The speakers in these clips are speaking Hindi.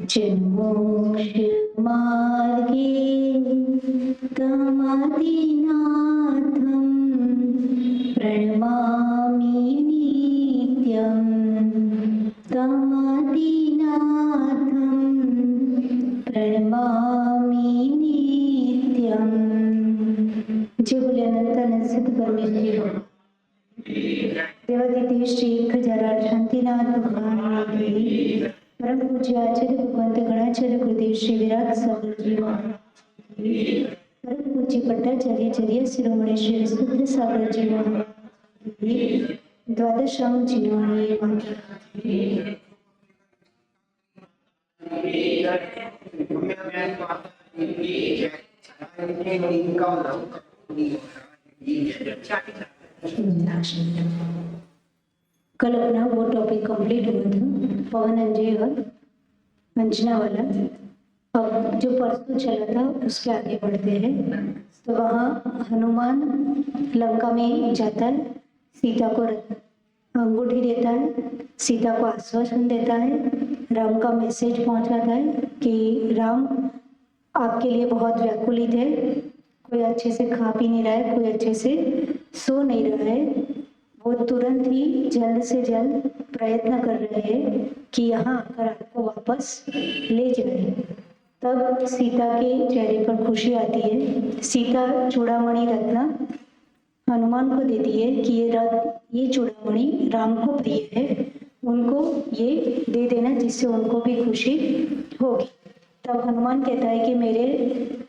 जन्मोक्ष मार्गे तमादिनाथं प्रणमामि नित्यं तमादिनाथं प्रणमामि नित्यं। जय बोले अनंत सिद्ध परमेश्वर देवादिदेव श्री 1008 शांतिनाथ भगवान की परम पूज्य आचार्य भगवंत गणाचार्य गुरुदेव श्री विराट सागर जी परम पूज्य पट्टाचार्य चर्या शिरोमणि श्री विशुद्ध सागर जी द्वादशांग जिनवाणी कल अपना वो टॉपिक कंप्लीट हुआ था पवन अंजय और अंजना वाला। अब जो परसों चला था उसके आगे बढ़ते हैं। तो वहाँ हनुमान लंका में जाता है, सीता को अंगूठी देता है, सीता को आश्वासन देता है, राम का मैसेज पहुँचाता है कि राम आपके लिए बहुत व्याकुलित है, कोई अच्छे से खा पी नहीं रहा है, कोई अच्छे से सो नहीं रहा है, वो तुरंत ही जल्द से जल्द प्रयत्न कर रहे हैं कि यहाँ आकर आपको वापस ले जाए। तब सीता के चेहरे पर खुशी आती है। सीता चूड़ामणि रत्न हनुमान को देती है कि ये चूड़ामणि राम को प्रिय है, उनको ये दे देना जिससे उनको भी खुशी होगी। तब हनुमान कहता है कि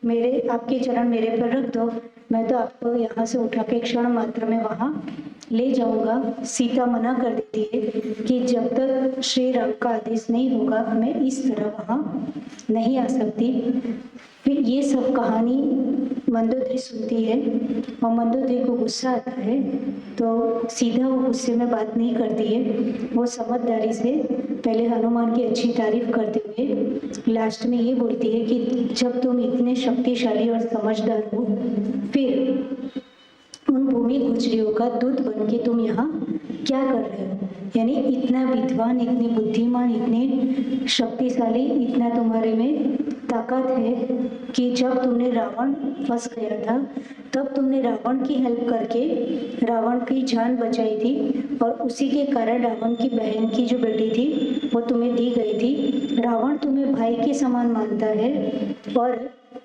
मेरे आपके चरण मेरे पर रख दो, मैं तो आपको यहाँ से उठा के क्षण मात्र में वहाँ ले जाऊंगा। सीता मना कर देती है कि जब तक श्री राम का आदेश नहीं होगा मैं इस तरह वहाँ नहीं आ सकती। फिर ये सब कहानी मंदोदरी सुनती है और मंदोदरी को गुस्सा आता है, तो सीधा वो गुस्से में बात नहीं करती है। वो समझदारी से पहले हनुमान की अच्छी तारीफ करते हुए लास्ट में ये बोलती है कि जब तुम इतने शक्तिशाली और समझदार हो, फिर उन भूमि गुजरियों का दूत बन के तुम यहाँ क्या कर रहे हो? यानी इतना विद्वान, इतने बुद्धिमान, इतने शक्तिशाली, इतना तुम्हारे में ताकत है कि जब तुमने रावण फंस गया था तब तुमने रावण की हेल्प करके रावण की जान बचाई थी और उसी के कारण रावण की बहन की जो बेटी थी वो तुम्हें दी गई थी। रावण तुम्हें भाई के समान मानता है और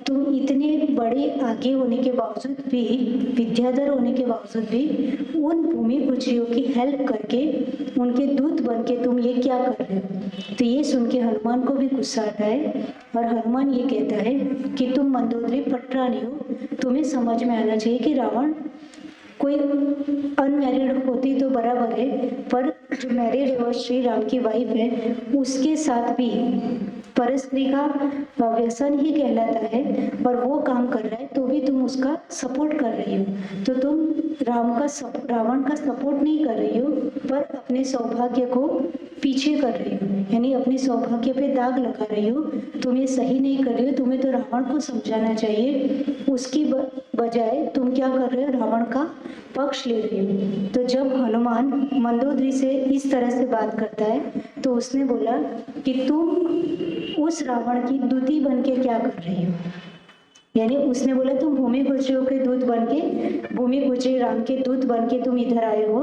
तुम इतने बड़े आगे होने के बावजूद भी, विद्याधर होने के बावजूद भी उन भूमि गुजरियों की हेल्प करके उनके दूत बन के तुम ये क्या कर रहे हो? तो ये सुन के हनुमान को भी गुस्सा आता है और हनुमान ये कहता है कि तुम मंदोदरी पटरानी हो, तुम्हें समझ में आना चाहिए कि रावण कोई अनमैरिड होती तो बराबर है, पर जो मैरिड है और श्री राम की वाइफ है उसके साथ भी परस्त्री का व्यसन ही कहलाता है और वो काम कर रहा है तो भी तुम उसका सपोर्ट कर रही हो। तो तुम रावण का सपोर्ट नहीं कर रही हो पर अपने सौभाग्य को पीछे कर रही हो, यानी अपने सौभाग्य पे दाग लगा रही हो। तुम ये सही नहीं कर रही हो, तुम्हें तो रावण को समझाना चाहिए, उसकी बजाय तुम क्या कर रहे हो? रावण का पक्ष ले रही हो। तो जब हनुमान मंदोदरी से इस तरह से बात करता है तो उसने बोला कि तुम उस रावण की दूती बन के क्या कर रही हो? यानी उसने बोला तुम भूमि गुजरियों के दूत बन के, भूमि गुजरी राम के दूत बन के तुम इधर आए हो।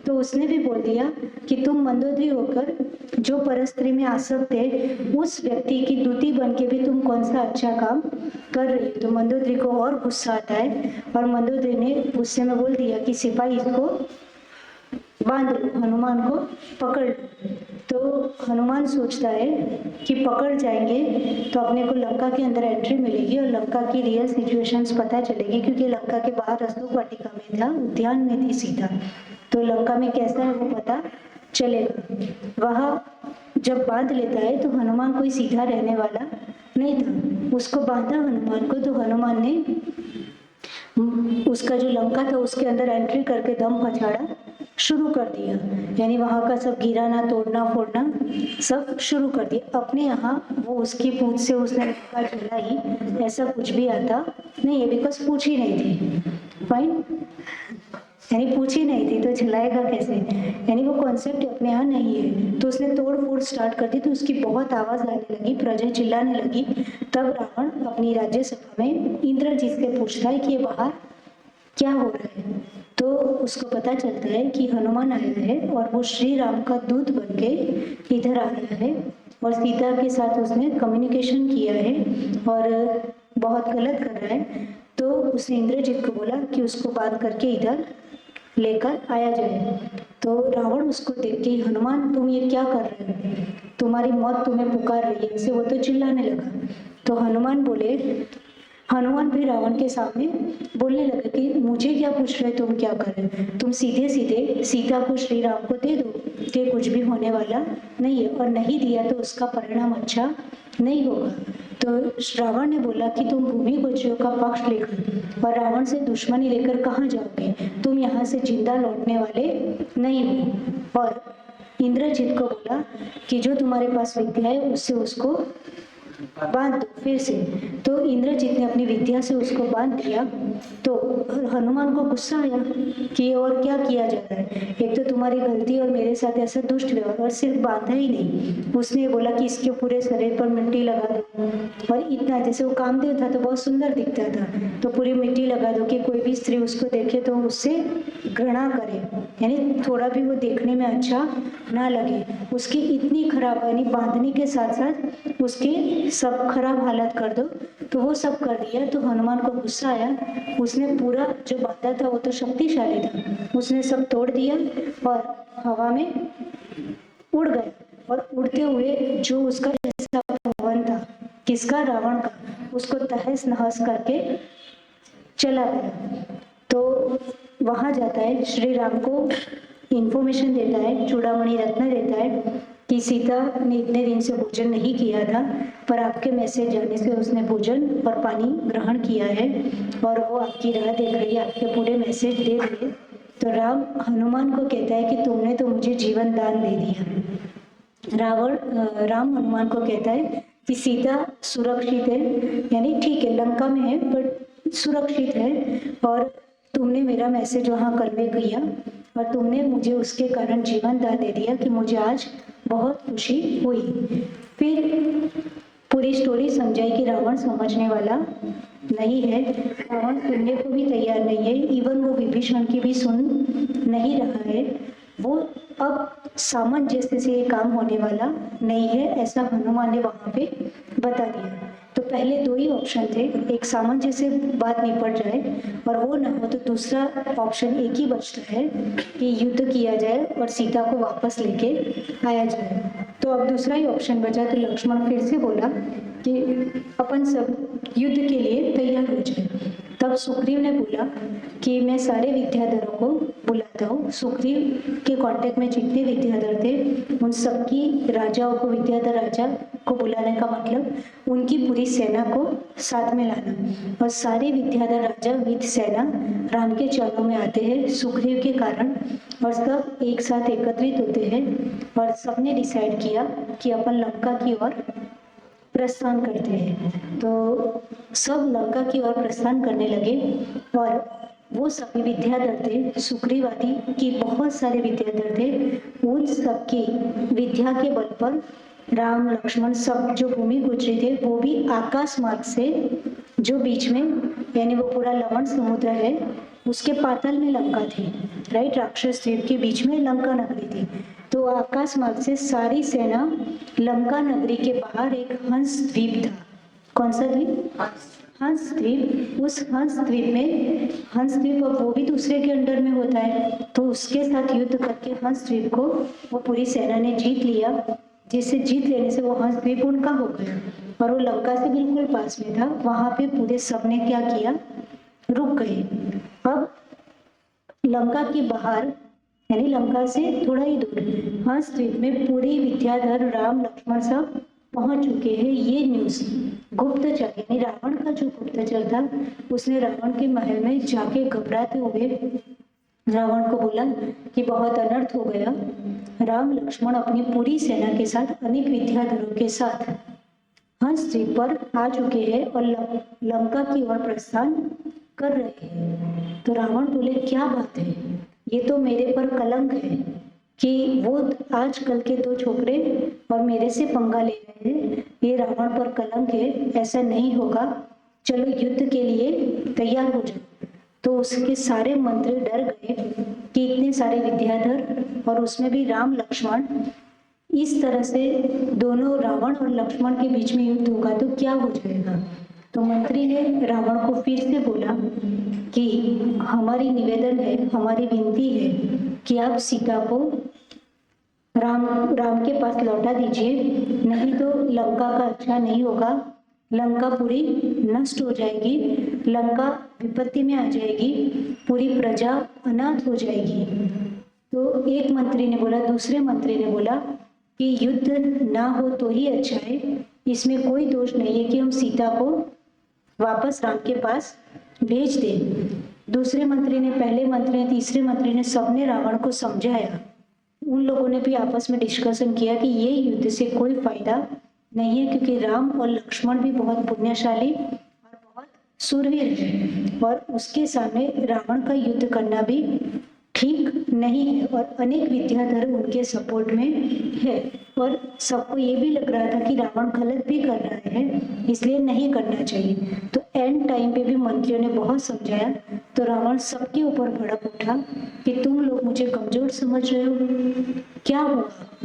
तो उसने भी बोल दिया कि तुम मंदोदरी होकर जो परस्त्री में आसक्त है उस व्यक्ति की दूती बन के भी तुम कौन सा अच्छा काम कर रही हो? तो मंदोदरी को और गुस्सा आता है और मंदोदरी ने गुस्से में बोल दिया कि सिपाही इसको बांध लो, हनुमान को पकड़। तो हनुमान सोचता है कि पकड़ जाएंगे तो अपने को लंका के अंदर एंट्री मिलेगी और लंका की रियल सिचुएशंस पता चलेगी, क्योंकि लंका के बाहर अशोक वाटिका में था, उद्यान में थी सीता, तो लंका में कैसा है वो पता चलेगा। वहाँ जब बांध लेता है तो हनुमान कोई सीधा रहने वाला नहीं था, उसको बांधा हनुमान को। तो हनुमान ने उसका जो लंका था उसके अंदर एंट्री करके दम पछाड़ा शुरू कर दिया, यानी वहाँ का सब गिराना, तोड़ना, फोड़ना सब शुरू कर दिया। अपने यहाँ वो उसकी पूंछ से उसने लंका चला ही, ऐसा कुछ भी आता नहीं है, बिकॉज पूछ ही नहीं थी। फाइन। यानी पूछी नहीं थी तो चलाएगा कैसे, यानी वो कॉन्सेप्ट अपने यहाँ नहीं है। तो उसने तोड़ फोड़ स्टार्ट कर दी, तो उसकी बहुत आवाज आने लगी, प्रजा चिल्लाने लगी। तब रावण अपनी राज्यसभा में इंद्रजीत से पूछता है कि ये बाहर क्या हो रहा है। तो उसको पता चलता है कि हनुमान आया है और वो श्री राम का दूत बन के इधर आ रहा है और सीता के साथ उसने कम्युनिकेशन किया है और बहुत गलत कर रहा है। तो उसने इंद्रजीत को बोला कि उसको बात करके इधर लेकर आया जाए। तो रावण उसको देख के, हनुमान तुम ये क्या कर रहे हो, तुम्हारी मौत तुम्हें पुकार रही है, इससे वो तो चिल्लाने लगा। तो हनुमान भी रावण के सामने बोलने लगे कि मुझे क्या पूछ रहे, तुम क्या कर रहे हो, तुम सीधे सीधे सीता को श्री राम को दे दो, कि कुछ भी होने वाला नहीं है, और नहीं दिया तो उसका परिणाम अच्छा नहीं होगा। तो रावण ने बोला कि तुम भूमि गोत्रियों का पक्ष लेकर और रावण से दुश्मनी लेकर कहाँ जाओगे, तुम यहाँ से जिंदा लौटने वाले नहीं हो। और इंद्रजीत को बोला कि जो तुम्हारे पास विद्या है उससे उसको बांध दो फिर से। तो इंद्रजीत ने अपनी विद्या से उसको बांध दिया। तो हनुमान को गुस्सा आया कि और क्या किया जा रहा है, एक तो तुम्हारी गलती और मेरे साथ ऐसा दुष्ट व्यवहार, और सिर्फ बांधा ही नहीं, उसने बोला कि इसके पूरे शरीर पर मिट्टी लगा दो। और इतना, जैसे वो कामदेव था तो बहुत सुंदर दिखता था, तो पूरी मिट्टी लगा दो कि कोई भी स्त्री उसको देखे तो उससे घृणा करे, यानी थोड़ा भी वो देखने में अच्छा ना लगे। उसकी इतनी खराब, यानी बांधने के साथ साथ उसकी सब खराब हालत कर दो। तो वो सब कर दिया। तो हनुमान को गुस्सा आया, उसने पूरा जो बांधा था वो तो शक्तिशाली था, उसने सब तोड़ दिया और हवा में उड़ गया। और उड़ते हुए जो उसका जैसा भवन था, किसका, रावण का, उसको तहस नहस करके चला गया। तो वहां जाता है, श्री राम को इंफॉर्मेशन देता है, चूड़ामणि रत्न देता है कि सीता ने इतने दिन से भोजन नहीं किया था, पर आपके मैसेज जाने से उसने भोजन और पानी ग्रहण किया है और वो आपकी राह देख रही है, आपके पूरे मैसेज दे रही है। तो राम हनुमान को कहता है कि तुमने तो मुझे जीवन दान दे दिया। राम हनुमान को कहता है कि सीता सुरक्षित है, यानी ठीक है लंका में है बट सुरक्षित है, और तुमने मेरा मैसेज वहाँ कन्वे किया और तुमने मुझे उसके कारण जीवन दान दे दिया कि मुझे आज बहुत खुशी हुई। फिर पूरी स्टोरी समझाई कि रावण समझने वाला नहीं है, रावण सुनने को भी तैयार नहीं है, इवन वो विभीषण की भी सुन नहीं रहा है, वो अब सामंजस्य से ये काम होने वाला नहीं है, ऐसा हनुमान ने वहां पे बता दिया। तो पहले दो ही ऑप्शन थे, एक सामंजस्य से बात निपट जाए और वो ना हो तो दूसरा ऑप्शन एक ही बचता है कि युद्ध किया जाए और सीता को वापस लेके आया जाए। तो अब दूसरा ही ऑप्शन बचा। तो लक्ष्मण फिर से बोला कि अपन सब युद्ध के लिए तैयार हो जाए। तब सुग्रीव ने बोला कि मैं सारे विद्याधरों को बुलाता हूँ। सुग्रीव के कांटेक्ट में जितने विद्याधर थे उन सबकी राजाओं को, विद्याधर राजा को बुलाने का मतलब उनकी पूरी सेना को साथ में लाना, और सारे विद्याधर राजा विद सेना राम के चरणों में आते हैं सुग्रीव के कारण, और सब एक साथ एकत्रित होते हैं और सबने डिसाइड किया कि अपन लंका की ओर प्रस्थान करते हैं। तो सब लंका की ओर प्रस्थान करने लगे और वो सभी विद्याधर थे, सुग्रीव आदि की बहुत सारे विद्याधर थे, उन सबकी विद्या के बल पर राम लक्ष्मण सब जो भूमि गोत्री थे वो भी आकाश मार्ग से, जो बीच में यानी वो पूरा लवण समुद्र है उसके पातल में लंका थी, राइट, राक्षस द्वीप के बीच में लंका नगरी थी। तो आकाश मार्ग से सारी सेना लंका नगरी के बाहर एक हंस द्वीप था। कौन सा द्वीप? हंस द्वीप। उस हंस द्वीप में, हंस द्वीप अब वो भी दूसरे के अंडर में होता है, तो उसके साथ युद्ध करके हंस द्वीप को वो पूरी सेना ने जीत लिया, जिससे जीत लेने से वो हंस द्वीप उनका हो गया और वो लंका से बिल्कुल पास में था। वहां पे पूरे सबने क्या किया, रुक गए। अब लंका के बाहर यानी लंका से थोड़ा ही दूर हंस द्वीप में पूरे विद्याधर राम लक्ष्मण सब पहुंच चुके हैं। ये न्यूज गुप्तचर यानी रावण का जो गुप्तचर था उसने रावण के महल में जाके घबराते हुए रावण को बोला कि बहुत अनर्थ हो गया, राम लक्ष्मण अपनी पूरी सेना के साथ अनेक विद्याधरों के साथ हंस द्वीप पर आ चुके हैं और लंका की ओर प्रस्थान कर रहे हैं। तो रावण बोले क्या बात है, ये तो मेरे पर कलंक है कि वो आजकल के दो छोकरे और मेरे से पंगा ले रहे हैं, ये रावण पर कलंक है, ऐसा नहीं होगा, चलो युद्ध के लिए तैयार हो जाओ। तो उसके सारे मंत्री डर गए कि इतने सारे विद्याधर और उसमें भी राम लक्ष्मण, इस तरह से दोनों रावण और लक्ष्मण के बीच में युद्ध होगा तो क्या हो जाएगा। तो मंत्री ने रावण को फिर से बोला कि हमारी निवेदन है, हमारी विनती है कि आप सीता को राम के पास लौटा दीजिए, नहीं तो लंका का अच्छा नहीं होगा, लंका पूरी नष्ट हो जाएगी, लंका विपत्ति में आ जाएगी, पूरी प्रजा अनाथ हो जाएगी। तो एक मंत्री ने बोला, दूसरे मंत्री ने बोला कि युद्ध ना हो तो ही अच्छा है, इसमें कोई दोष नहीं है कि हम सीता को वापस राम के पास भेज दें। दूसरे मंत्री ने, पहले मंत्री ने, तीसरे मंत्री ने, सबने रावण को समझाया। उन लोगों ने भी आपस में डिस्कशन किया कि ये युद्ध से कोई फायदा नहीं है, क्योंकि राम और लक्ष्मण भी बहुत पुण्यशाली और बहुत शूरवीर है और उसके सामने रावण का युद्ध करना भी ठीक नहीं है और अनेक विद्याधर उनके सपोर्ट में है और सबको ये भी लग रहा था कि रावण गलत भी कर रहा है, इसलिए नहीं करना चाहिए। तो एंड टाइम पे भी मंत्रियों ने बहुत समझाया तो रावण सबके ऊपर भड़क उठा कि तुम लोग मुझे कमजोर समझ रहे हो, क्या हुआ,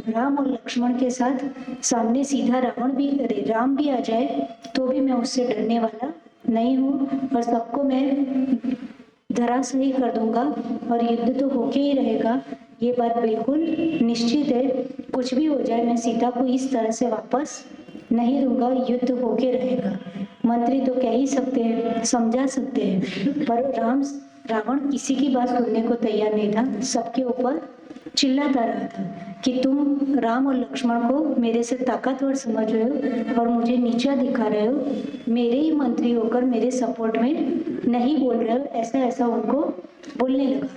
राम और लक्ष्मण के साथ सामने सीधा राम भी आ जाए तो भी मैं उससे डरने वाला नहीं हूँ और सबको मैं धराशायी कर दूंगा और युद्ध तो होके ही रहेगा, ये बात बिल्कुल निश्चित है, कुछ भी हो जाए मैं सीता को इस तरह से वापस नहीं दूंगा, युद्ध होके रहेगा। मंत्री तो कह ही सकते हैं, समझा सकते हैं, पर रावण किसी की बात सुनने को तैयार नहीं था, सबके ऊपर चिल्लाता रहा था कि तुम राम और लक्ष्मण को मेरे से ताकतवर समझ रहे हो और मुझे नीचा दिखा रहे हो, मेरे ही मंत्री होकर मेरे सपोर्ट में नहीं बोल रहे हो, ऐसा ऐसा उनको बोलने लगा।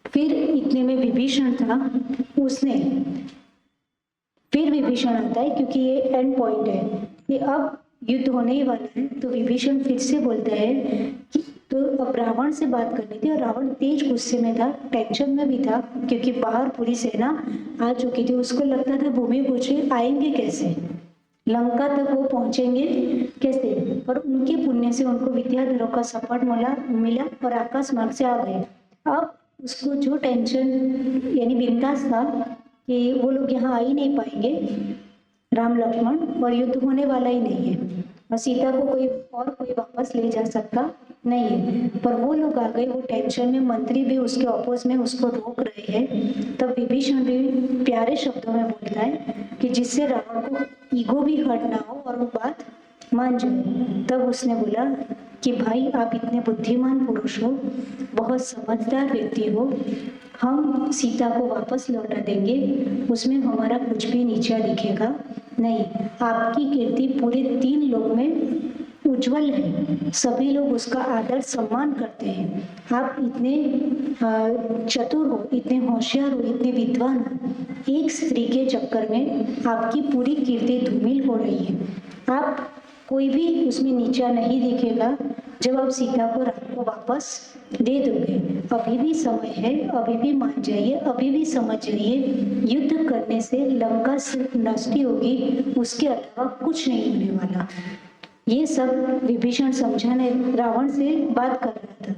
फिर इतने में विभीषण था, उसने फिर विभीषण आता है क्योंकि ये एंड पॉइंट है कि अब युद्ध होने ही वाला है। तो विभीषण फिर से बोलता है कि तो अब रावण से बात करनी थी और रावण तेज गुस्से में था, टेंशन में भी था क्योंकि बाहर पूरी सेना आ चुकी थी। उसको लगता था भूमि पूछे आएंगे कैसे, लंका तक वो पहुंचेंगे कैसे, पर उनके पुण्य से उनको विद्याधरों का सपोर्ट मिला और आकाश मार्ग से आ गए। अब उसको जो टेंशन यानी बिंदास था कि वो लोग यहाँ आ ही नहीं पाएंगे राम लक्ष्मण और युद्ध होने वाला ही नहीं है और सीता को कोई वापस ले जा सकता नहीं है, पर वो लोग आ गए, वो टेंशन में, मंत्री भी उसके अपोज में उसको रोक रहे हैं। तब विभीषण भी प्यारे शब्दों में बोलता है कि जिससे रावण को ईगो भी हर्ट ना हो और वो बात मान जाए। तब उसने बोला कि भाई आप इतने बुद्धिमान पुरुष हो, बहुत समझदार व्यक्ति हो, हम सीता को वापस लौटा देंगे, उसमें हमारा कुछ भी नीचा दिखेगा नहीं, आपकी कीर्ति पूरे 3 लोक में उज्जवल है, सभी लोग उसका आदर सम्मान करते हैं, आप इतने चतुर हो, इतने होशियार हो, इतने विद्वान हो, एक स्त्री के चक्कर में आपकी पूरी कीर्ति धूमिल हो रही है, आप कोई भी उसमें नीचा नहीं दिखेगा जब आप सीता को राम को वापस दे दोगे। अभी भी समय है, अभी भी मान जाइए, अभी भी समझ जाइए, युद्ध करने से लंका सिर्फ नष्ट होगी, उसके अलावा कुछ नहीं होने वाला। ये सब विभीषण समझाने रावण से बात कर रहा था।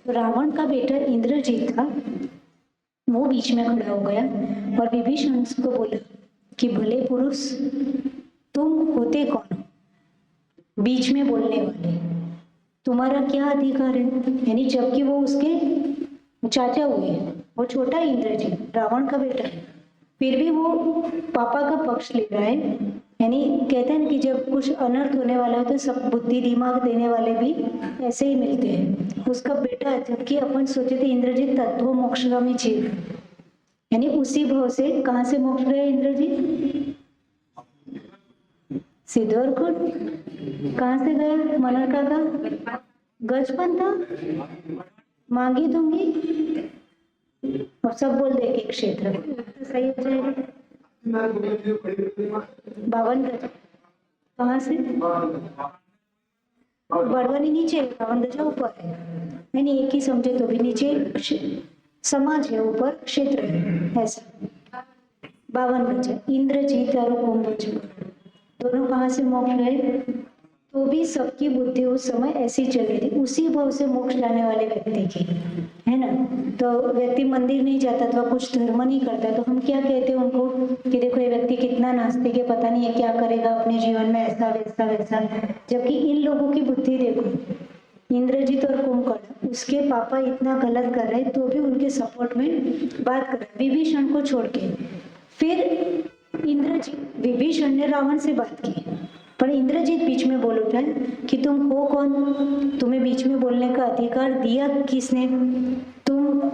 तो रावण का बेटा इंद्रजीत था, वो बीच में खड़ा हो गया और विभीषण को बोला कि भले पुरुष तुम होते कौन हो बीच में बोलने वाले, तुम्हारा क्या अधिकार है, यानी जबकि वो उसके चाचा हुए, वो छोटा इंद्रजीत रावण का बेटा है, फिर भी वो पापा का पक्ष ले रहा है। यानी कहते हैं कि जब कुछ अनर्थ होने वाला है तो सब बुद्धि दिमाग देने वाले भी ऐसे ही मिलते हैं। उसका बेटा, जबकि अपन सोचे थे इंद्रजीत तत्व मोक्षगामी जीव, यानी उसी भाव से कहाँ से मोक्ष गया इंद्रजीत, सिद्धवरकुट, कहाँ से गया मनर काका, गजपन था, मांगी दूंगी, अब सब बोल दे के क्षेत्र तो सही हो जाएगा, 52 गज, कहाँ से, बड़वानी नीचे है, रावण गजा ऊपर है, नहीं एक ही समझे तो भी नीचे समाज है, ऊपर क्षेत्र है, ऐसा 52 गज। इंद्रजीत और कुंभकर्ण दोनों कहाँ से मोक्ष गए? तो भी सबकी बुद्धि उस समय ऐसी चल रही थी, उसी भाव से मोक्ष जाने वाले व्यक्ति की, है ना। तो व्यक्ति मंदिर नहीं जाता अथवा कुछ धर्म नहीं करता तो हम क्या कहते हैं उनको कि देखो ये व्यक्ति कितना नास्तिक है, पता नहीं है क्या करेगा अपने जीवन में, ऐसा वैसा वैसा। जबकि इन लोगों की बुद्धि देखो, इंद्रजीत और कुंभकर्ण, उसके पापा इतना गलत कर रहे तो भी उनके सपोर्ट में बात कर रहे, विभीषण को छोड़ के। फिर इंद्रजीत, विभीषण ने रावण से बात की, पर इंद्रजीत बीच में बोल उठा कि तुम हो कौन, तुम्हें बीच में बोलने का अधिकार दिया किसने,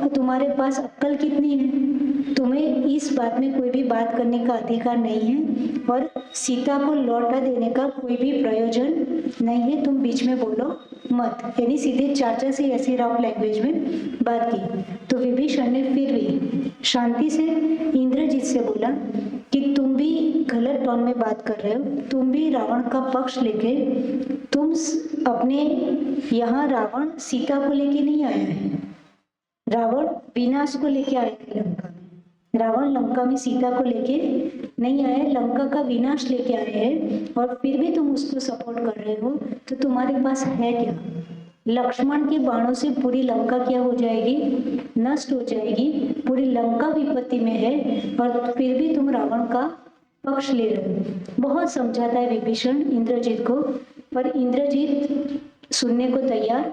तुम्हारे पास अक्ल कितनी है, तुम्हें इस बात में कोई भी बात करने का अधिकार नहीं है और सीता को लौटा देने का कोई भी प्रयोजन नहीं है, तुम बीच में बोलो मत। यानी सीधे चाचा से ऐसी रॉफ लैंग्वेज में बात की। तो विभीषण ने फिर भी शांति से इंद्रजीत से बोला कि तुम भी गलत टोन में बात कर रहे हो, तुम भी रावण का पक्ष लेके, तुम अपने यहाँ रावण सीता को लेके नहीं आया है, रावण विनाश को लेके आया है लंका में, रावण लंका में सीता को लेके नहीं आया, लंका का विनाश लेके आए हैं, और फिर भी तुम उसको सपोर्ट कर रहे हो, तो तुम्हारे पास है क्या? लक्ष्मण के बाणों से पूरी लंका क्या हो जाएगी? नष्ट हो जाएगी, पूरी लंका विपत्ति में है, और फिर भी तुम रावण का पक्ष ले रहे हो। बहुत समझाता है विभीषण इंद्रजीत को, पर इंद्रजीत सुनने को तैयार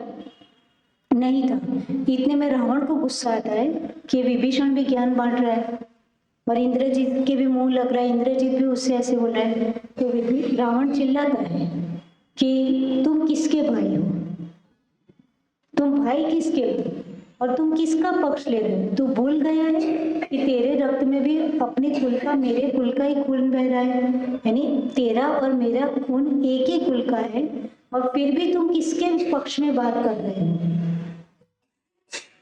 नहीं था। इतने में रावण को गुस्सा आता है कि विभीषण भी ज्ञान बांट रहा है और इंद्रजीत के भी मुंह लग रहा है, इंद्रजीत भी उससे ऐसे बोल रहा है। तो रावण चिल्लाता है कि तुम किसके भाई हो, तुम भाई किसके हो और तुम किसका पक्ष ले रहे हो? तू भूल गया है कि तेरे रक्त में भी अपने कुल का, मेरे कुल का ही खून बह रहा है, यानी तेरा और मेरा खून एक ही कुल का है, और फिर भी तुम किसके पक्ष में बात कर रहे हो?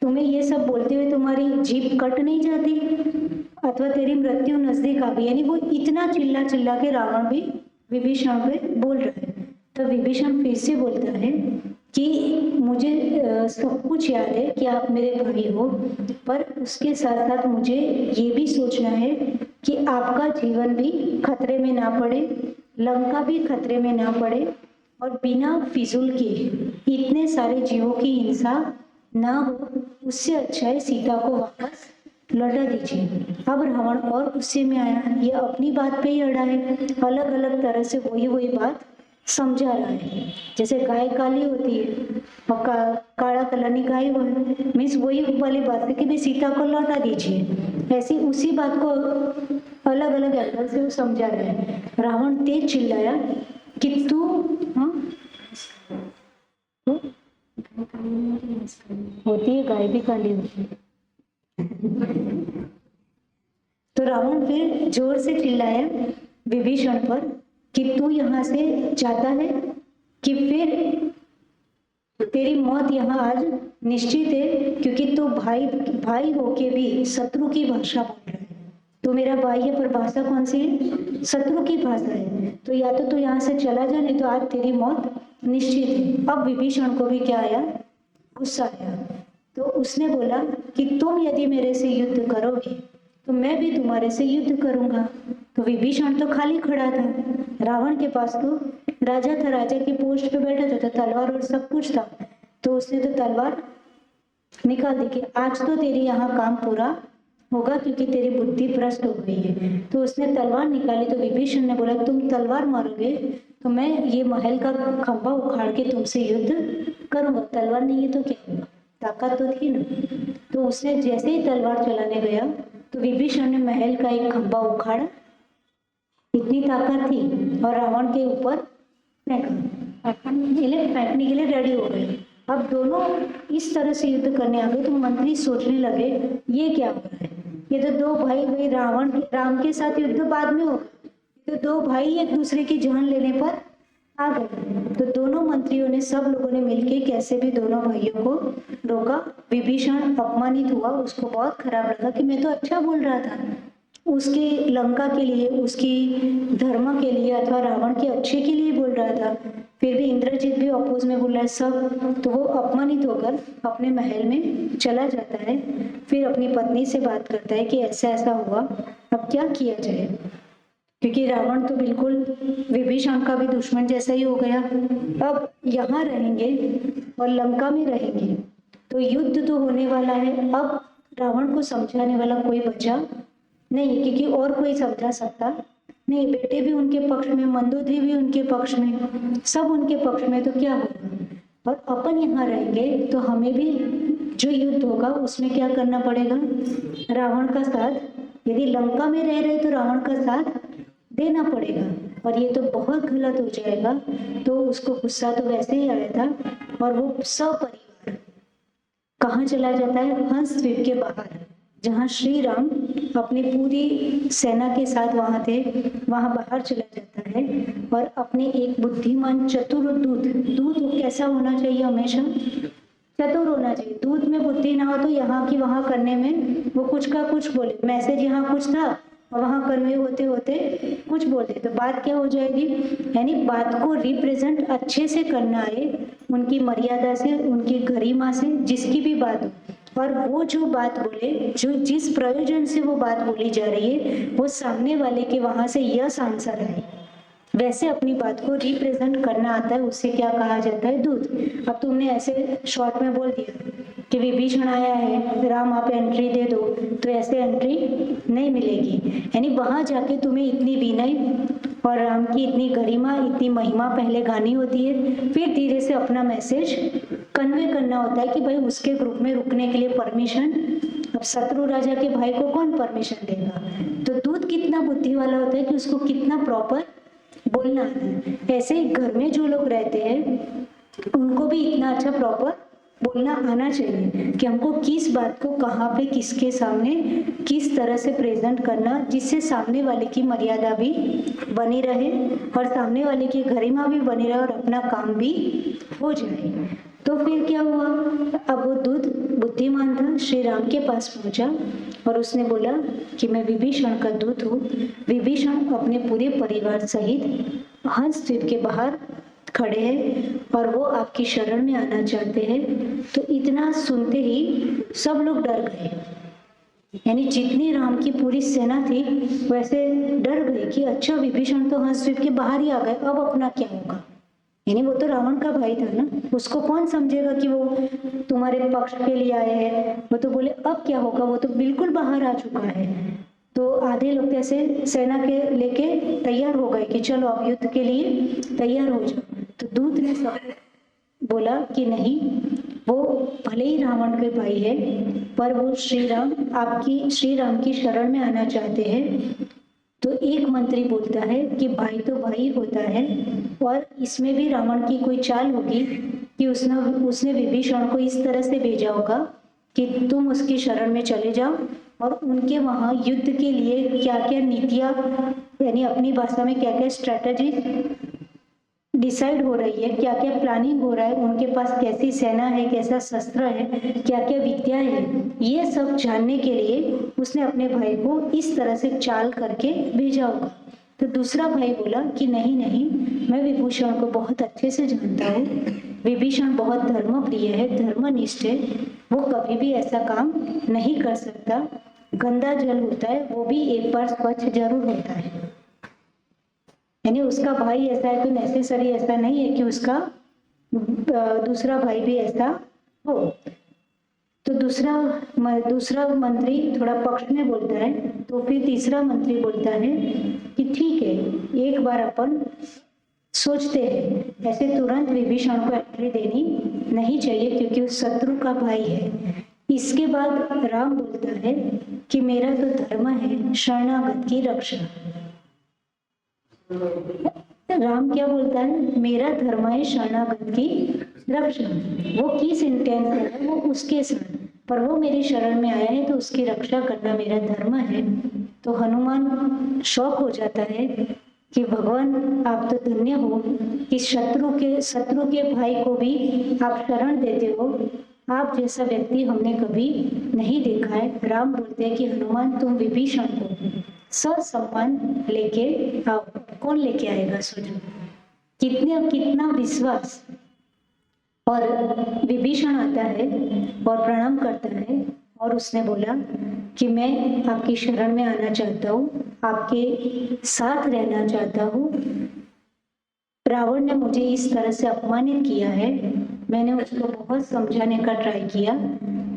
तुम्हें ये सब बोलते हुए तुम्हारी जीभ कट नहीं जाती अथवा तेरी मृत्यु नजदीक आ गई? यानी वो इतना चिल्ला चिल्ला के रावण भी विभीषण पे बोल रहा है। तो विभीषण फिर से बोलता है कि मुझे सब कुछ याद है कि आप मेरे भाई हो, पर उसके साथ साथ मुझे ये भी सोचना है कि आपका जीवन भी खतरे में ना पड़े, लंका भी खतरे में ना पड़े, और बिना फिजूल के इतने सारे जीवों की हिंसा ना हो, उससे अच्छा है सीता को वापस लौटा दीजिए। अब रावण और गुस्से में आया, ये अपनी बात पे ही अड़ा है, अलग अलग तरह से वही बात समझा रहा है। जैसे गाय काली होती है और काला कलानी गाय हो, मीन्स वही वाली बात है कि भाई सीता को लौटा दीजिए, ऐसी उसी बात को अलग अलग एंगल से वो समझा रहा है। रावण तेज चिल्लाया कि तू होती है, गाय भी काली होती है। तो रावण फिर जोर से चिल्लाया विभीषण पर कि तू यहाँ से जाता है कि फिर तेरी मौत यहाँ आज निश्चित है, क्योंकि तू भाई होके भी शत्रु की भाषा बोल रहा है। तो मेरा भाई है पर भाषा कौन सी है? शत्रु की भाषा है। तो या तो तू यहाँ से चला जा, नहीं तो आज तेरी मौत निश्चित है। अब विभीषण को भी क्या आया? गुस्सा आया। तो उसने बोला कि तुम यदि मेरे से युद्ध करोगे तो मैं भी तुम्हारे से युद्ध करूंगा। तो विभीषण तो खाली खड़ा था, रावण के पास तो राजा था, राजा की पोस्ट पे बैठा था, तो तलवार और सब कुछ था। तो उसने तो तलवार निकाल दी कि आज तो तेरी यहाँ काम पूरा होगा, क्योंकि तेरी बुद्धि भ्रष्ट हो गई है। तो उसने तलवार निकाली। तो विभीषण ने बोला तुम तलवार मारोगे तो मैं ये महल का खंभा उखाड़ के तुमसे युद्ध करूंगा। तलवार नहीं है तो क्या होगा? ताकत तो थी ना। तो उसने जैसे ही तलवार चलाने गया तो विभीषण ने महल का एक खंभा उखाड़ा, इतनी ताकत थी, और रावण के ऊपर फेंकने के लिए रेडी हो गए। अब दोनों इस तरह से युद्ध करने आ गए। तो मंत्री सोचने लगे ये क्या हो रहा है? ये तो दो भाई राम के साथ युद्ध बाद में होगा, तो दो भाई एक दूसरे की जान लेने पर आ गए। तो दोनों मंत्रियों ने, सब लोगों ने मिलके कैसे भी दोनों भाइयों को रोका। विभीषण अपमानित हुआ, उसको बहुत खराब लगा कि मैं तो अच्छा बोल रहा था, उसके लंका के लिए, उसकी धर्म के लिए अथवा रावण के अच्छे के लिए बोल रहा था, फिर भी इंद्रजीत भी अपोज में बोल रहा है सब, तो वो अपमानित होकर अपने महल में चला जाता है। फिर अपनी पत्नी से बात करता है कि ऐसा ऐसा हुआ, अब क्या किया जाए, क्योंकि रावण तो बिल्कुल विभीषण का भी दुश्मन जैसा ही हो गया। अब यहाँ रहेंगे और लंका में रहेंगे तो युद्ध तो होने वाला है। अब रावण को समझाने वाला कोई बचा नहीं, क्योंकि और कोई समझा सकता नहीं। बेटे भी उनके पक्ष में, मंदोदरी भी उनके पक्ष में, सब उनके पक्ष में, तो क्या होगा। और अपन यहाँ रहेंगे तो हमें भी जो युद्ध होगा उसमें क्या करना पड़ेगा, रावण का साथ। यदि लंका में रह रहे तो रावण का साथ देना पड़ेगा, और ये तो बहुत गलत हो जाएगा। तो उसको गुस्सा तो वैसे ही आया था, और वो सपरिवार कहाँ चला जाता है, हंस द्वीप के बाहर, जहाँ श्री राम अपनी पूरी सेना के साथ वहाँ थे, वहाँ बाहर चला जाता है। और अपने एक बुद्धिमान चतुर दूत कैसा होना चाहिए, हमेशा चतुर होना चाहिए। दूध में बुद्धि ना हो तो यहाँ की वहाँ करने में वो कुछ का कुछ बोले, मैसेज यहाँ कुछ था और वहाँ कन्वे होते होते कुछ बोलते, तो बात क्या हो जाएगी। यानी बात को रिप्रेजेंट अच्छे से करना है, उनकी मर्यादा से, उनकी गरिमा से, जिसकी भी बात हो, और वो जो बात बोले, जो जिस प्रयोजन से वो बात बोली जा रही है, वो सामने वाले के वहां से यस आंसर है, वैसे अपनी बात को रिप्रेजेंट करना आता है, उसे क्या कहा जाता है, दूध। अब तुमने ऐसे शॉर्ट में बोल दिया कि विभीषण आया है, राम आप एंट्री दे दो, तो ऐसे एंट्री नहीं मिलेगी। यानी वहां जाके तुम्हें इतनी विनय और राम की इतनी गरिमा, इतनी महिमा पहले गानी होती है, फिर धीरे से अपना मैसेज कन्वे करना होता है कि भाई उसके ग्रुप में रुकने के लिए परमिशन। अब शत्रु राजा के भाई को कौन परमिशन देगा। तो दूध कितना बुद्धि वाला होता है कि उसको कितना प्रॉपर बोलना आता है। ऐसे ही घर में जो लोग रहते हैं उनको भी इतना अच्छा प्रॉपर बोलना आना चाहिए कि हमको किस बात को कहाँ पे, किसके सामने, किस तरह से प्रेजेंट करना, जिससे सामने वाले की मर्यादा भी बनी रहे और सामने वाले की गरिमा भी बनी रहे और अपना काम भी हो जाए। तो फिर क्या हुआ, अब वो दूध बुद्धिमान था, श्री राम के पास पहुंचा और उसने बोला कि मैं विभीषण का दूत हूँ। विभीषण अपने पूरे परिवार सहित हंस द्वीप के बाहर खड़े हैं और वो आपकी शरण में आना चाहते हैं। तो इतना सुनते ही सब लोग डर गए, यानी जितनी राम की पूरी सेना थी वैसे डर गए कि अच्छा विभीषण तो हंस द्वीप के बाहर ही आ गए, अब अपना क्या होगा। यानी वो तो रावण का भाई था ना, उसको कौन समझेगा कि वो तुम्हारे पक्ष के लिए आए हैं। वो तो बोले अब क्या होगा, वो तो बिल्कुल बाहर आ चुका है। तो आधे लोग ऐसे सेना के लेके तैयार हो गए कि चलो अब युद्ध के लिए तैयार हो जाओ। तो दूत ने सब बोला कि नहीं, वो भले ही रावण के भाई है पर वो श्री राम की शरण में आना चाहते हैं। तो एक मंत्री बोलता है कि भाई तो भाई होता है, और इसमें भी रावण की कोई चाल होगी कि उसने विभीषण को इस तरह से भेजा होगा कि तुम उसकी शरण में चले जाओ और उनके वहाँ युद्ध के लिए क्या क्या नीतियाँ, यानी अपनी भाषा में क्या क्या स्ट्रेटजी डिसाइड हो रही है, क्या क्या प्लानिंग हो रहा है, उनके पास कैसी सेना है, कैसा शस्त्र है, क्या क्या विद्या है, ये सब जानने के लिए उसने अपने भाई को इस तरह से चाल करके भेजा होगा। तो दूसरा भाई बोला कि नहीं नहीं, मैं विभीषण को बहुत अच्छे से जानता हूँ, विभीषण बहुत धर्म प्रिय है, धर्मनिष्ठ है, वो कभी भी ऐसा काम नहीं कर सकता। गंदा जल होता है वो भी एक बार स्वच्छ जरूर होता है, यानी उसका भाई ऐसा है तो नेसेसरी ऐसा नहीं है कि उसका दूसरा भाई भी ऐसा हो। तो दूसरा मंत्री थोड़ा पक्ष में बोलता है। तो फिर तीसरा मंत्री बोलता है कि ठीक है, एक बार अपन सोचते हैं, ऐसे तुरंत विभीषण को एंट्री देनी नहीं चाहिए क्योंकि वो शत्रु का भाई है। इसके बाद राम बोलता है कि मेरा तो धर्म है शरणागत की रक्षा। राम क्या बोलता है, मेरा धर्म है शरणागत की रक्षा। वो किस इंटेंशन है वो उसके साथ, पर वो मेरी शरण में आया है तो उसकी रक्षा करना मेरा धर्म है। तो हनुमान शौक हो जाता है कि भगवान आप तो धन्य हो कि शत्रु के भाई को भी आप शरण देते हो, आप जैसा व्यक्ति हमने कभी नहीं देखा है। राम बोलते हैं कि हनुमान तुम विभीषण को ससम्मान लेके आओ। कौन लेके आएगा सोचो, कितना विश्वास। और विभीषण आता है और प्रणाम करता है और उसने बोला कि मैं आपकी शरण में आना चाहता हूँ, आपके साथ रहना चाहता हूँ। रावण ने मुझे इस तरह से अपमानित किया है, मैंने उसको बहुत समझाने का ट्राई किया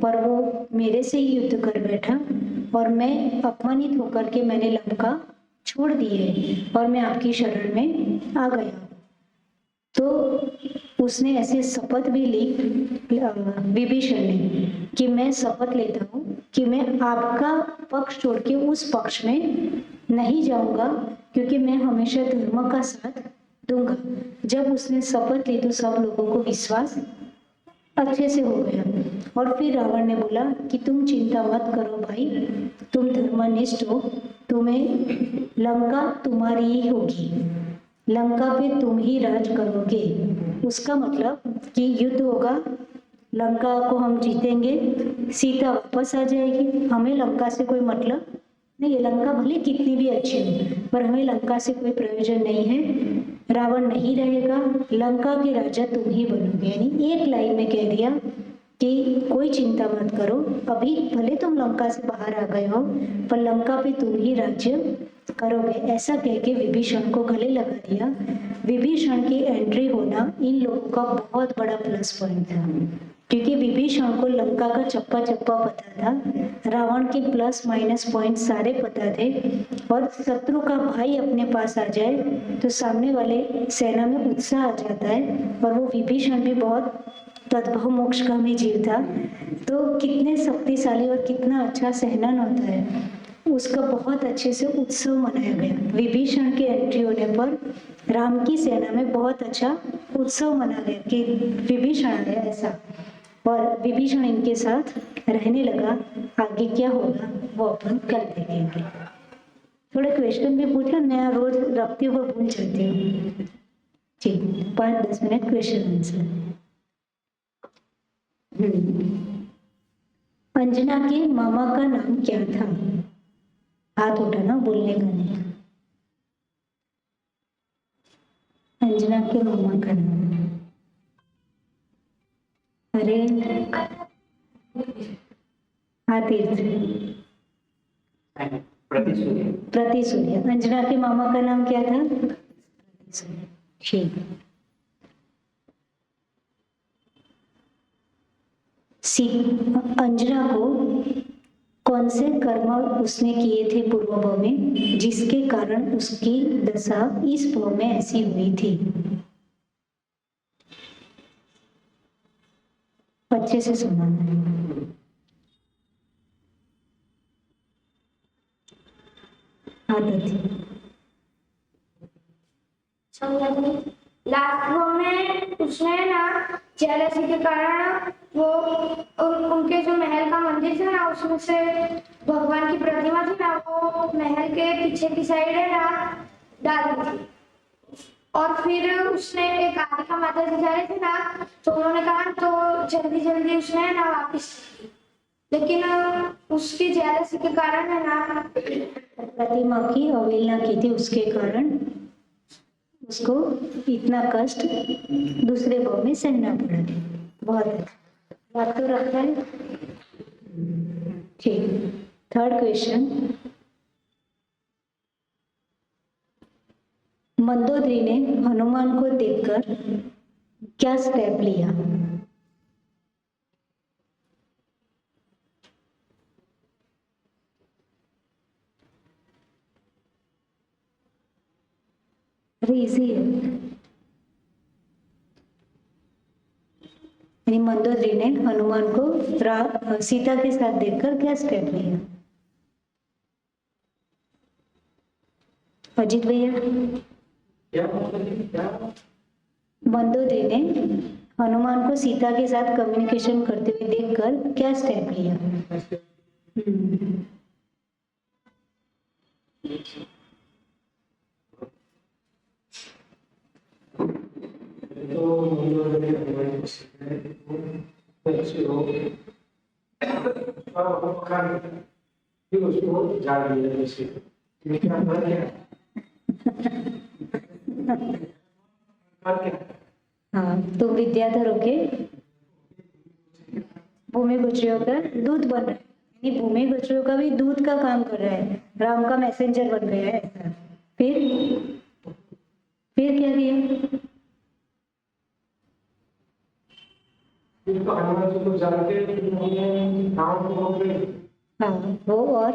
पर वो मेरे से ही युद्ध कर बैठा और मैं अपमानित होकर के मैंने लंका छोड़ दी है और मैं आपकी शरण में आ गया। तो उसने ऐसे शपथ भी ली विभीषण ने कि मैं शपथ लेता हूँ कि मैं आपका पक्ष छोड़ के उस पक्ष में नहीं जाऊंगा, क्योंकि मैं हमेशा धर्म का साथ दूंगा। जब उसने शपथ ली तो सब लोगों को विश्वास अच्छे से हो गया। और फिर रावण ने बोला कि तुम चिंता मत करो भाई, तुम धर्मनिष्ठ हो, तुम्हें लंका तुम्हारी ही होगी, लंका पे तुम ही राज करोगे। उसका मतलब कि युद्ध होगा, लंका को हम जीतेंगे, सीता वापस आ जाएगी, हमें लंका से कोई मतलब नहीं है। लंका भले कितनी भी अच्छी हो पर हमें लंका से कोई प्रयोजन नहीं है। रावण नहीं रहेगा, लंका के राजा तुम ही बनोगे। यानी एक लाइन में कह दिया कि कोई चिंता मत करो, अभी भले तुम लंका से बाहर आ गए हो पर लंका पे तुम ही राज्य करोगे। ऐसा कह के विभीषण को गले लगा दिया। विभीषण की एंट्री होना इन लोगों का बहुत बड़ा प्लस पॉइंट था, क्योंकि विभीषण को लंका का चप्पा चप्पा पता था, रावण के प्लस माइनस पॉइंट सारे पता थे। और शत्रु का भाई अपने पास आ जाए तो सामने वाले सेना में उत्साह आ जाता है। और वो विभीषण भी बहुत तद्भव मोक्षगामी जीव था, तो कितने शक्तिशाली और कितना अच्छा सेनान होता है, उसका बहुत अच्छे से उत्सव मनाया गया। विभीषण के एंट्री होने पर राम की सेना में बहुत अच्छा उत्सव मनाया गया कि विभीषण आया ऐसा। और विभीषण इनके साथ रहने लगा। आगे क्या होगा वो अपन कल देखेंगे। थोड़े क्वेश्चन भी पूछो, मैं रोज रखती हूँ भूल जाती हूँ। ठीक, 5-10 मिनट क्वेश्चन आंसर। अंजना के मामा का नाम क्या था? हाथ उठाना, बोलने का नहीं। अंजना के मामा का नाम, अरे तीर्थ, प्रतिसूर्य। अंजना के मामा का नाम क्या था? ठीक। अंजना को कौन से कर्म उसने किए थे पूर्व भाव में जिसके कारण उसकी दशा इस भाव में ऐसी हुई थी? अच्छे से सुना। लास्ट में उसने ना जेलसी के कारण वो उनके जो महल का मंदिर था ना, उसमें से भगवान की प्रतिमा थी ना, वो महल के पीछे की साइड है ना डाल दी थी। और फिर उसने एक आदिका माता जी जा रहे थे ना, तो उन्होंने कहा तो जल्दी जल्दी उसने ना वापिस, लेकिन उसकी जेलसी के कारण है ना प्रतिमा की अवहेलना की थी, उसके कारण उसको इतना कष्ट दूसरे भाव में सहना पड़ा। बहुत बात तो रखता है। ठीक, थर्ड क्वेश्चन। मंदोदरी ने हनुमान को देखकर क्या स्टेप लिया? इजी है। मंदोदरी ने हनुमान को सीता के साथ देखकर क्या स्टेप लिया? अजीत भैया, मंदोदरी ने हनुमान को सीता के साथ कम्युनिकेशन करते हुए देखकर क्या स्टेप लिया? उसको जान लिया और क्या? हाँ, तो विद्याधर होके भूमि गुजरियों का दूत बन रहा है, यानी भूमि गुजरियों का भी दूत का काम कर रहा है, राम का मैसेंजर बन गया है ऐसा। फिर क्या किया? फिर तो हनुमान जी को जानते उन्होंने राम को रोक गए। हाँ, वो और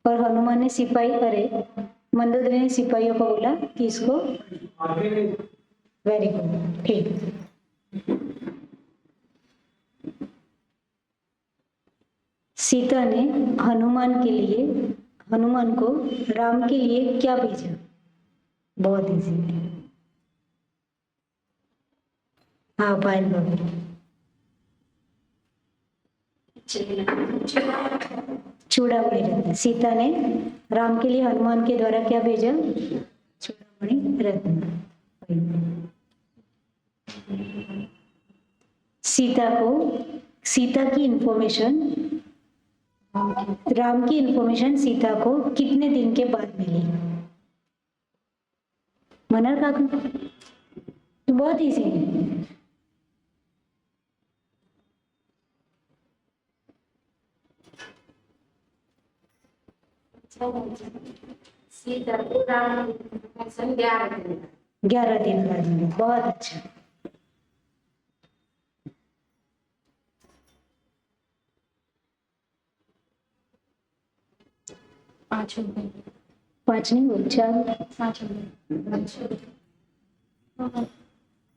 हनुमान ने सिपाही, अरे मंदोदरी ने सिपाहियों को बोला कि इसको, आगे नहीं। वेरी गुड, ठीक। सीता ने हनुमान को राम के लिए क्या भेजा? बहुत इजी। हाँ, पायल बाबू। चूड़ामणि रत्न। सीता ने राम के लिए हनुमान के द्वारा क्या भेजा? चूड़ामणि रत्न। सीता की इंफॉर्मेशन, राम की इंफॉर्मेशन सीता को कितने दिन के बाद मिली? मनर काकू, तो बहुत इजी है। सीता को राम 11 दिन बाद मिली, बहुत अच्छा। पाँच हो गए। 5 नहीं हुए, 4। 5 हो गए।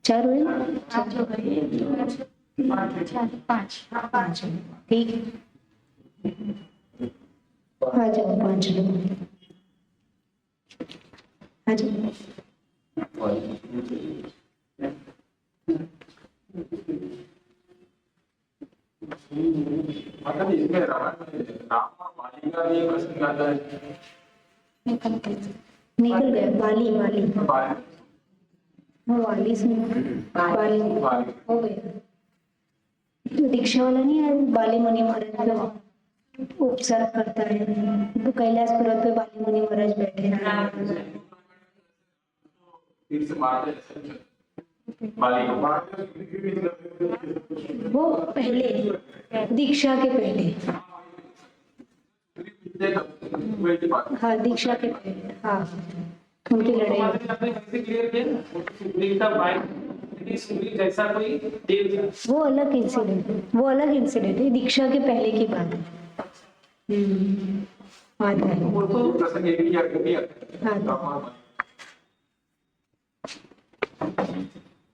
4 हुए? 5 हो गए। 5 5 हुए, ठीक है। आ जाओ 5 लोग, आ जाओ। मतलब इसमें राम और माली का भी प्रश्न आता है। निकल गए। बाली वो वाली से बाली हो गया। तो दीक्षा वाला नहीं है, बाली मुनि महाराज का उपसर्ग करता है, तो कैलाश पर्वत पे बाली मुनि महाराज बैठे हैं। फिर से मारते माली को मारते वो पहले, दीक्षा के पहले। हाँ, दीक्षा के पहले, हाँ, उनकी लड़ाई। क्लियर किया जैसा कोई देव। वो अलग इंसिडेंट है, दीक्षा के पहले की बात है। आता है। वो तो प्रसंग एक ही हाँ,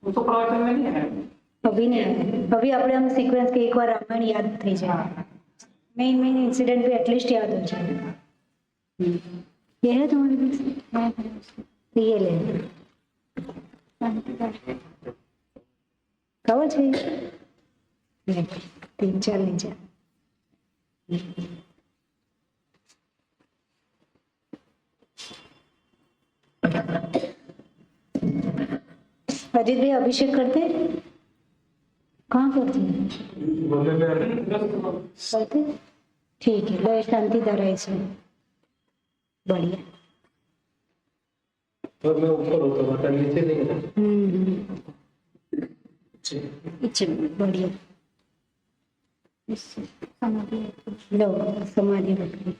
वो तो प्रवचन में नहीं है। अभी नहीं है, अभी अपने हम सीक्वेंस के एक बार रामायण याद થઈ जाए, मेन इंसिडेंट भी एटलीस्ट याद हो जाए। ये है तुम्हारे पास? तो ये ले कवर चाहिए, 3-4 नीचे। अजीत भाई अभिषेक करते? कहाँ करते हैं? करते? ठीक है, लय शांति धारा इसमें बढ़िया। और मैं ऊपर होता बटन नीचे नहीं है। अच्छा, बढ़िया। समाधि लो समाधि रखी।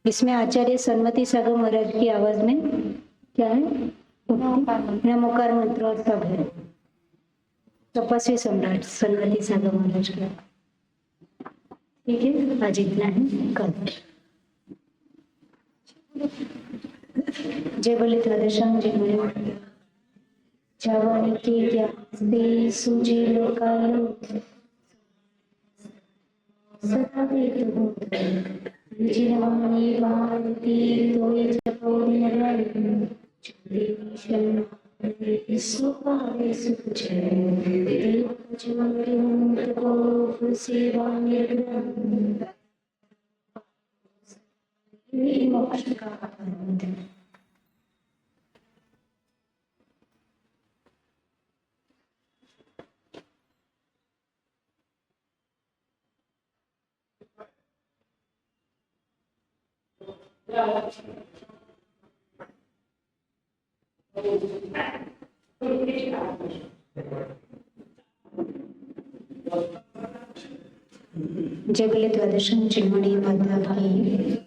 इसमें आचार्य सन्मति सागर महाराज की आवाज में क्या है? नमोकार मंत्र और सब है। तपस्वी सम्राट सन्मति सागर महाराज का। ठीक है, आज इतना है, कल। जय बोले त्रिदशम जय बोले जवानी के ज्ञान सूझे लोकालो सदा वेद जिनवाणी भारती तोय जपो निर्मल देवीशन सुपारे सुचय देव जमंत को सेवा निर्गुण मोक्ष का आनंद। जगले द्वादशं चिन्मणि माता की